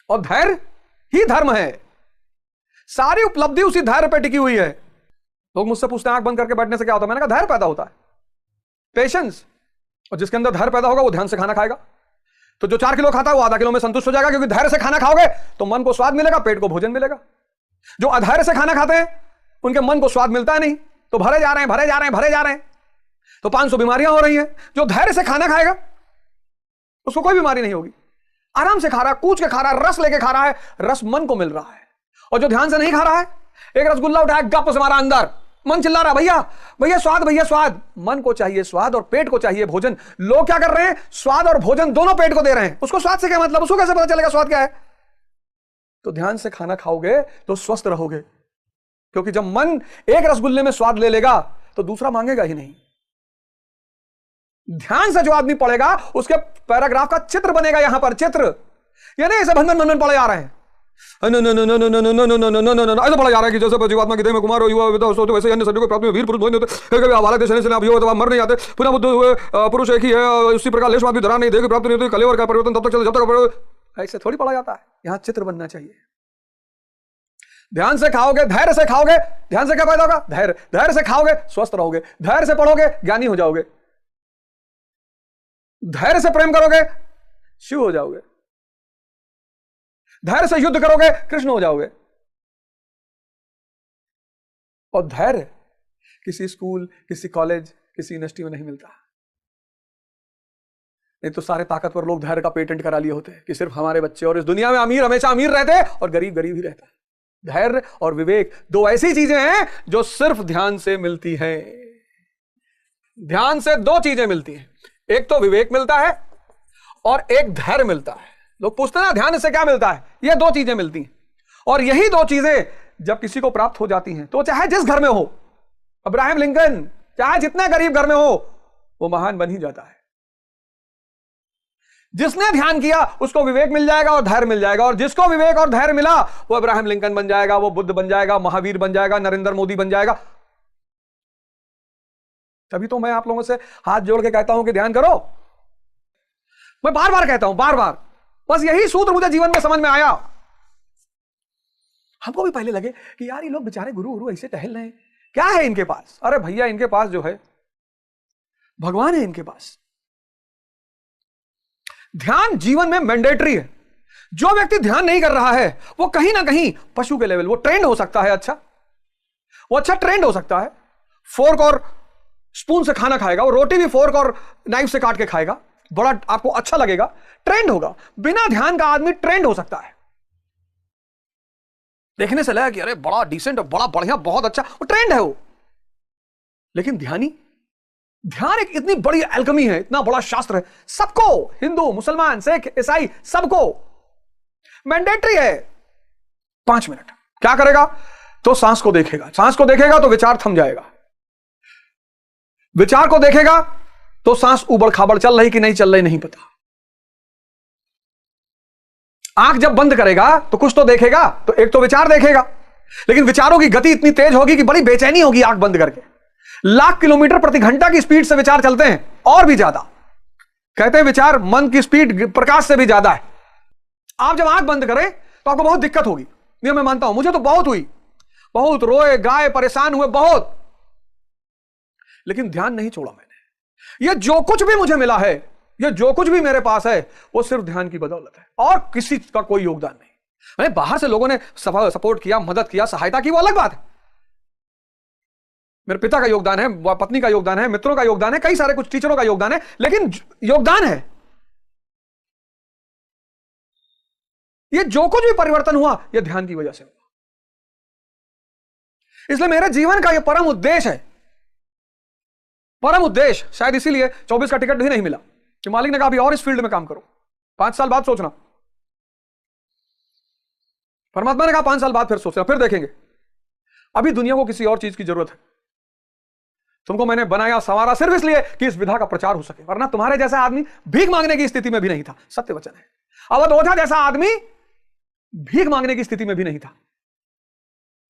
और धैर्य ही धर्म है। सारी उपलब्धि उसी धैर्य पे टिकी हुई है। लोग मुझसे पूछते हैं आंख बंद करके बैठने से क्या होता है? मैंने कहा धैर्य पैदा होता है, पेशेंस। और जिसके अंदर धैर्य पैदा होगा वो ध्यान से खाना खाएगा। तो जो 4 किलो खाता है वो आधा किलो में संतुष्ट हो जाएगा, क्योंकि धैर्य से खाना खाओगे तो मन को स्वाद मिलेगा, पेट को भोजन मिलेगा। जो अधैर्य से खाना खाते हैं उनके मन को स्वाद मिलता है नहीं, तो भरे जा रहे हैं, भरे जा रहे हैं, भरे जा रहे हैं, तो 500 बीमारियां हो रही हैं। जो धैर्य से खाना खाएगा उसको कोई बीमारी नहीं होगी, आराम से खा रहा है, कूच के खा रहा है, रस लेके खा रहा है, रस मन को मिल रहा है। और जो ध्यान से नहीं खा रहा है, एक रसगुल्ला उठाया, गप से मारा अंदर, मन चिल्ला रहा, भैया भैया स्वाद, भैया स्वाद। मन को चाहिए स्वाद और पेट को चाहिए भोजन। लोग क्या कर रहे हैं? स्वाद और भोजन दोनों पेट को दे रहे हैं। उसको स्वाद से क्या मतलब? उसको कैसे पता चलेगा स्वाद क्या है? तो ध्यान से खाना खाओगे तो स्वस्थ रहोगे, क्योंकि जब मन एक रसगुल्ले में स्वाद ले लेगा तो दूसरा मांगेगा ही नहीं। ध्यान से जो आदमी पढ़ेगा उसके पैराग्राफ का चित्र बनेगा। यहां पर चित्र, यानी ऐसे भनभन भनभन पढ़े जा रहे हैं, ऐसा पढ़ा जा रहा है कि जैसे जीवात्मा की देह में कुमार युवा वैसे अन्य शरीरों को प्राप्त में वीर पुरुष मर नहीं आते, पुनः बुद्ध हुए पुरुष एक ही है, उसी प्रकार लेश भी धरा नहीं, देह की प्राप्ति नहीं होती, कलेवर का परिवर्तन तब तक चलता जब तक। ऐसे थोड़ी पढ़ा जाता है, यहां चित्र बनना चाहिए। ध्यान से खाओगे, धैर्य से खाओगे, ध्यान से क्या फायदा होगा? धैर्य। धैर्य से खाओगे स्वस्थ रहोगे, धैर्य से पढ़ोगे ज्ञानी हो जाओगे, धैर्य से प्रेम करोगे शिव हो जाओगे, धैर्य से युद्ध करोगे कृष्ण हो जाओगे। और धैर्य किसी स्कूल, किसी कॉलेज, किसी यूनिवर्सिटी में नहीं मिलता। नहीं तो सारे ताकतवर लोग धैर्य का पेटेंट करा लिए होते हैं कि सिर्फ हमारे बच्चे, और इस दुनिया में अमीर हमेशा अमीर रहते और गरीब गरीब ही रहता। धैर्य और विवेक दो ऐसी चीजें हैं जो सिर्फ ध्यान से मिलती हैं। ध्यान से दो चीजें मिलती हैं, एक तो विवेक मिलता है और एक धैर्य मिलता है। लोग पूछते हैं ना ध्यान से क्या मिलता है? ये दो चीजें मिलती हैं, और यही दो चीजें जब किसी को प्राप्त हो जाती हैं तो चाहे जिस घर में हो, अब्राहम लिंकन चाहे जितने गरीब घर में हो, वो महान बन ही जाता है। जिसने ध्यान किया उसको विवेक मिल जाएगा और धैर्य मिल जाएगा, और जिसको विवेक और धैर्य मिला वो अब्राहम लिंकन बन जाएगा, वो बुद्ध बन जाएगा, महावीर बन जाएगा, नरेंद्र मोदी बन जाएगा। तभी तो मैं आप लोगों से हाथ जोड़ के कहता हूं कि ध्यान करो। मैं बार बार कहता हूं, बार बार, बस यही सूत्र मुझे जीवन में समझ में आया। हमको भी पहले लगे कि यार ये लोग बेचारे गुरु गुरु ऐसे टहल रहे हैं, क्या है इनके पास? अरे भैया इनके पास जो है भगवान है इनके पास। ध्यान जीवन में मैंडेटरी है। जो व्यक्ति ध्यान नहीं कर रहा है वो कहीं ना कहीं पशु के लेवल, वो ट्रेंड हो सकता है, वो अच्छा ट्रेंड हो सकता है, फोर्क और स्पून से खाना खाएगा, वो रोटी भी फोर्क और नाइफ से काट के खाएगा, बड़ा आपको अच्छा लगेगा, ट्रेंड होगा। बिना ध्यान का आदमी ट्रेंड हो सकता है, देखने से लगा कि अरे बड़ा डिसेंट, बड़ा बढ़िया, बहुत अच्छा, वो ट्रेंड है वो। लेकिन ध्यान एक इतनी बड़ी एल्केमी है, इतना बड़ा शास्त्र है, सबको, हिंदू, मुसलमान, सिख, ईसाई, सबको मैंडेटरी है। 5 मिनट क्या करेगा? तो सांस को देखेगा, सांस को देखेगा तो विचार थम जाएगा, विचार को देखेगा तो सांस उबड़ खाबड़ चल रही कि नहीं चल रही नहीं पता। आंख जब बंद करेगा तो कुछ तो देखेगा, तो एक तो विचार देखेगा, लेकिन विचारों की गति इतनी तेज होगी कि बड़ी बेचैनी होगी। आंख बंद करके लाख किलोमीटर प्रति घंटा की स्पीड से विचार चलते हैं, और भी ज्यादा। कहते हैं विचार मन की स्पीड प्रकाश से भी ज्यादा है। आप जब आंख बंद करें तो आपको बहुत दिक्कत होगी, ये मैं मानता हूं, मुझे तो बहुत हुई, बहुत रोए गाए, परेशान हुए बहुत, लेकिन ध्यान नहीं छोड़ा मैंने। ये जो कुछ भी मुझे मिला है, ये जो कुछ भी मेरे पास है, वो सिर्फ ध्यान की बदौलत है, और किसी का कोई योगदान नहीं। मैंने बाहर से लोगों ने सपोर्ट किया, मदद किया, सहायता की, वो अलग बात है। मेरे पिता का योगदान है, पत्नी का योगदान है, मित्रों का योगदान है, कई सारे कुछ टीचरों का योगदान है, लेकिन योगदान है। ये जो कुछ भी परिवर्तन हुआ ये ध्यान की वजह से हुआ। इसलिए मेरे जीवन का ये परम उद्देश्य है, परम उद्देश्य। शायद इसीलिए 24 का टिकट भी नहीं मिला कि मालिक ने कहा अभी और इस फील्ड में काम करो, 5 साल बाद सोचना। परमात्मा ने कहा 5 साल बाद फिर सोचना, फिर देखेंगे। अभी दुनिया को किसी और चीज की जरूरत है। तुमको मैंने बनाया संवारा सिर्फ इसलिए कि इस विधा का प्रचार हो सके, वरना तुम्हारे जैसा आदमी भीख मांगने की स्थिति में भी नहीं था। सत्य वचन है। अवध ओझा जैसा आदमी भीख मांगने की स्थिति में भी नहीं था।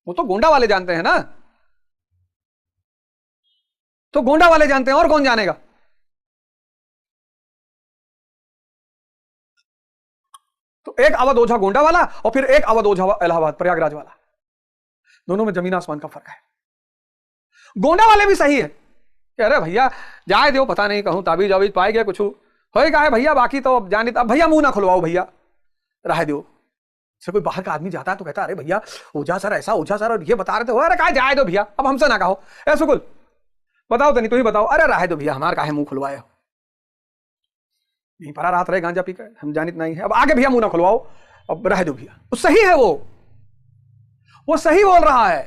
वो तो गोंडा वाले जानते हैं ना, तो गोंडा वाले जानते हैं, और कौन जानेगा। तो एक अवध ओझा गोंडा वाला और फिर एक अवध ओझा इलाहाबाद प्रयागराज वाला, दोनों में जमीन आसमान का फर्क है। गोंडा वाले भी सही है कि अरे भैया जाए दो, पता नहीं कहूं ताबीज वाबीज पाए गए कुछ होएगा है भैया, बाकी तो जाने, अब भैया मुंह ना खुलवाओ भैया, रह दो। से कोई बाहर का आदमी जाता है तो कहता है अरे भैया ओझा सर ऐसा, ओझा सर और ये बता रहे थे, अरे कहा जाए दो भैया, अब हमसे ना कहो ए सुकुल बताओ तो नहीं, तो ही बताओ, अरे रह दो भैया हमारा काहे मुंह खुलवाए हो, नहीं परा रात रहे गांजा पीकर, हम जानित नहीं है, अब आगे भैया मुंह ना खुलवाओ, अब रह दो भैया। वो सही है, वो सही बोल रहा है,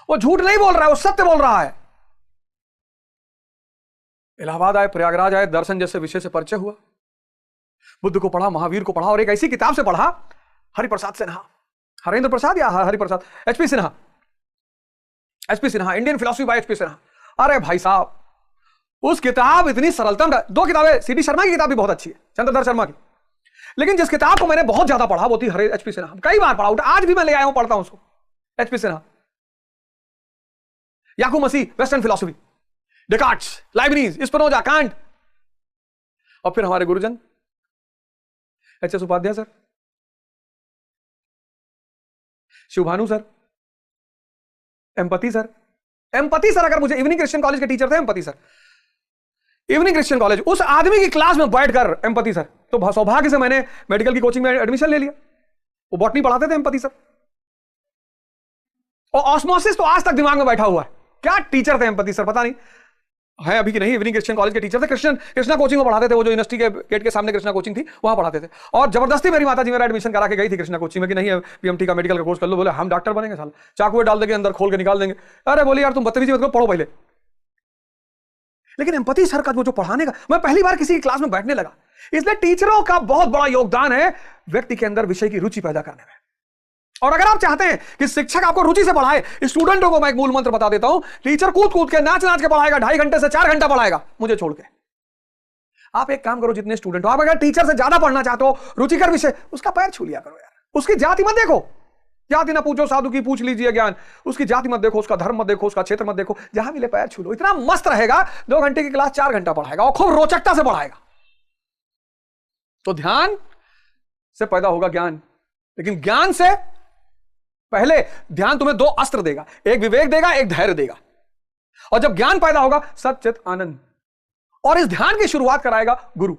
वो झूठ नहीं बोल रहा है, वो सत्य बोल रहा है। इलाहाबाद आए, प्रयागराज आए, दर्शन जैसे विषय से परिचय हुआ, बुद्ध को पढ़ा, महावीर को पढ़ा, और एक ऐसी किताब से पढ़ा हरिप्रसाद सिन्हा, हरेंद्र प्रसाद या Hariprasad, HP Sinha, HP Sinha, Indian philosophy by HP Sinha. अरे भाई साहब उस किताब इतनी सरलता, दो किताबें, सीडी शर्मा की किताब भी बहुत अच्छी है, चंद्रधर शर्मा की, लेकिन जिस किताब को मैंने बहुत ज्यादा पढ़ा वो थी एचपी सिन्हा, कई बार पढ़ा, आज भी मैं ले आया हूं पढ़ता हूं उसको, HP Sinha, Yakub Masih western philosophy, Descartes, Leibniz, Spinoza, Kant, और फिर हमारे गुरुजन HS. Upadhyay sir, Shivbhanu sir, Empati sir, Empati sir अगर मुझे इवनिंग क्रिश्चियन कॉलेज के टीचर थे Empati sir, Ewing Christian College, उस आदमी की क्लास में बैठकर एम्पति सर, तो सौभाग्य से मैंने मेडिकल की कोचिंग में एडमिशन ले लिया, वो बॉटनी पढ़ाते थे एम्पति सर, और ऑस्मोसिस तो आज तक दिमाग में बैठा हुआ है, क्या टीचर थे एम्पति सर, पता नहीं है अभी कि नहीं, इवनिंग क्रिश्चियन कॉलेज के टीचर थे, कृष्णा कोचिंग में पढ़ाते थे, वो जो यूनिवर्सिटी के गेट के सामने कृष्णा कोचिंग थी वहां पढ़ाते थे, और जबरदस्ती मेरी माता जी मेरा एडमिशन करा के गई थी कृष्णा कोचिंग में कि नहीं पीएमटी का मेडिकल का कोर्स कर लो, बोले हम डॉक्टर बनेंगे, साला चाकू डाल देंगे अंदर, खोल के निकाल देंगे, अरे बोली यार तुम बदतमीजी मत करो, पढ़ो पहले। लेकिन एम्पति सर का जो पढ़ाने का, मैं पहली बार किसी क्लास में बैठने लगा, इसलिए टीचरों का बहुत बड़ा योगदान है व्यक्ति के अंदर विषय की रुचि पैदा करने में। और अगर आप चाहते हैं कि शिक्षक आपको रुचि से पढ़ाए, स्टूडेंटों को मैं एक मूल मंत्र बता देता हूं, टीचर कूद कूद के नाच नाच के पढ़ाएगा, 2.5 घंटे से 4 घंटा पढ़ाएगा मुझे छोड़ के। आप एक काम करो, जितने स्टूडेंट हो, आप अगर टीचर से ज्यादा पढ़ना चाहते हो रुचिकर विषय, उसका पैर छू लिया करो यार, उसकी जाति मत देखो, जाति ना पूछो साधु की पूछ लीजिए ज्ञान, उसकी जाति मत देखो, उसका धर्म मत देखो, उसका क्षेत्र मत देखो, जहां मिले पैर छू लो, इतना मस्त रहेगा, 2 घंटे की क्लास 4 घंटा पढ़ाएगा और खूब रोचकता से पढ़ाएगा। तो ध्यान से पैदा होगा ज्ञान, लेकिन ज्ञान से पहले ध्यान तुम्हें 2 अस्त्र देगा, एक विवेक देगा, एक धैर्य देगा, और जब ज्ञान पैदा होगा सत चित आनंद, और इस ध्यान की शुरुआत कराएगा गुरु।